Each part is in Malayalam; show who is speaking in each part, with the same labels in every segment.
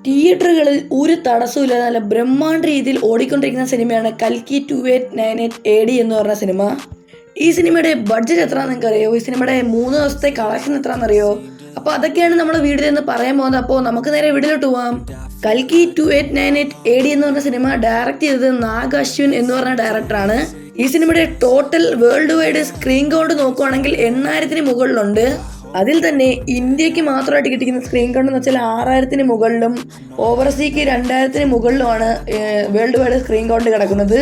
Speaker 1: തിയേറ്ററുകളിൽ ഒരു തടസ്സമില്ലാതെ നല്ല ബ്രഹ്മാണ്ഡ രീതിയിൽ ഓടിക്കൊണ്ടിരിക്കുന്ന സിനിമയാണ് കൽക്കി 2898 AD എന്ന് പറഞ്ഞ സിനിമ. ഈ സിനിമയുടെ ബഡ്ജറ്റ് എത്രയാണെന്ന് നിങ്ങൾക്ക് അറിയോ? ഈ സിനിമയുടെ 3 ദിവസത്തെ കളക്ഷൻ എത്രയാണെന്നറിയോ? അപ്പോൾ അതൊക്കെയാണ് നമ്മൾ വീഡിയോയിൽ നിന്ന് പറയാൻ പോകുന്നത്. അപ്പോൾ നമുക്ക് നേരെ വീഡിയോയിലോട്ട് പോവാം. കൽക്കി 2898 AD എന്ന് പറഞ്ഞ സിനിമ ഡയറക്റ്റ് ചെയ്തത് നാഗ് അശ്വിൻ എന്ന് പറഞ്ഞ ഡയറക്ടറാണ്. ഈ സിനിമയുടെ total world wide screen count നോക്കുവാണെങ്കിൽ 8000-ന് മുകളിലുണ്ട്. അതിൽ തന്നെ ഇന്ത്യക്ക് മാത്രമായിട്ട് കിട്ടിക്കുന്ന സ്ക്രീൻ കൗണ്ട് എന്ന് വെച്ചാൽ 6000-ന് മുകളിലും ഓവർസീക്ക് 2000-ന് മുകളിലുമാണ് വേൾഡ് വൈഡ് സ്ക്രീൻ കൗണ്ട് കിടക്കുന്നത്.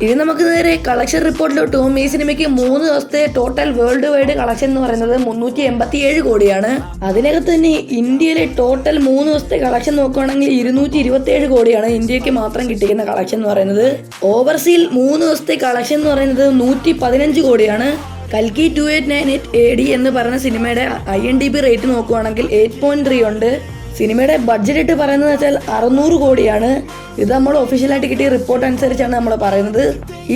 Speaker 1: ഇനി നമുക്ക് നേരെ കളക്ഷൻ റിപ്പോർട്ടിലോട്ട് പോകും. ഈ സിനിമയ്ക്ക് 3 ദിവസത്തെ ടോട്ടൽ വേൾഡ് വൈഡ് കളക്ഷൻ എന്ന് പറയുന്നത് 387 കോടിയാണ്. അതിനകത്ത് തന്നെ ഇന്ത്യയിലെ ടോട്ടൽ 3 ദിവസത്തെ കളക്ഷൻ നോക്കുകയാണെങ്കിൽ 227 കോടിയാണ് ഇന്ത്യക്ക് മാത്രം കിട്ടിക്കുന്ന കളക്ഷൻ എന്ന് പറയുന്നത്. ഓവർസീൽ 3 ദിവസത്തെ കളക്ഷൻ എന്ന് പറയുന്നത് 115 കോടിയാണ്. കൽക്കി 2898 AD എന്ന് പറയുന്ന സിനിമയുടെ IMDb റേറ്റ് നോക്കുകയാണെങ്കിൽ 8.3 ഉണ്ട്. സിനിമയുടെ ബഡ്ജറ്റ് ഇട്ട് പറയുന്നത് വെച്ചാൽ 600 കോടിയാണ്. ഇത് നമ്മൾ ഒഫീഷ്യലായിട്ട് കിട്ടിയ റിപ്പോർട്ട് അനുസരിച്ചാണ് നമ്മൾ പറയുന്നത്.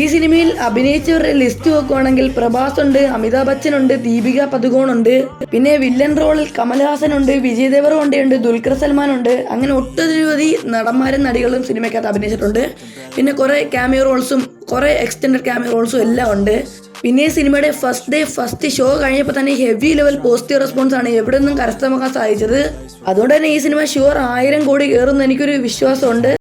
Speaker 1: ഈ സിനിമയിൽ അഭിനയിച്ചവരുടെ ലിസ്റ്റ് നോക്കുകയാണെങ്കിൽ പ്രഭാസ് ഉണ്ട്, അമിതാഭ് ബച്ചൻ ഉണ്ട്, ദീപിക പദുകോൺ ഉണ്ട്, പിന്നെ വില്ലൻ റോളിൽ കമൽഹാസൻ ഉണ്ട്, വിജയ് ദേവരകൊണ്ട ഉണ്ട്, ദുൽഖർ സൽമാൻ ഉണ്ട്. അങ്ങനെ ഒട്ടനവധി നടന്മാരും നടികളും സിനിമയ്ക്കകത്ത് അഭിനയിച്ചിട്ടുണ്ട്. പിന്നെ കുറേ ക്യാമിയോ റോൾസും കുറേ എക്സ്റ്റൻഡഡ് ക്യാമിയോ റോൾസും എല്ലാം ഉണ്ട്. പിന്നെ സിനിമയുടെ ഫസ്റ്റ് ഷോ കഴിഞ്ഞപ്പോൾ തന്നെ ഹെവി ലെവൽ പോസിറ്റീവ് റെസ്പോൺസ് ആണ് എവിടെ നിന്നും കരസ്ഥമാക്കാൻ സാധിച്ചത്. അതുകൊണ്ട് തന്നെ ഈ സിനിമ ഷുവർ 1000 കോടി കയറുമെന്ന് എനിക്കൊരു വിശ്വാസമുണ്ട്.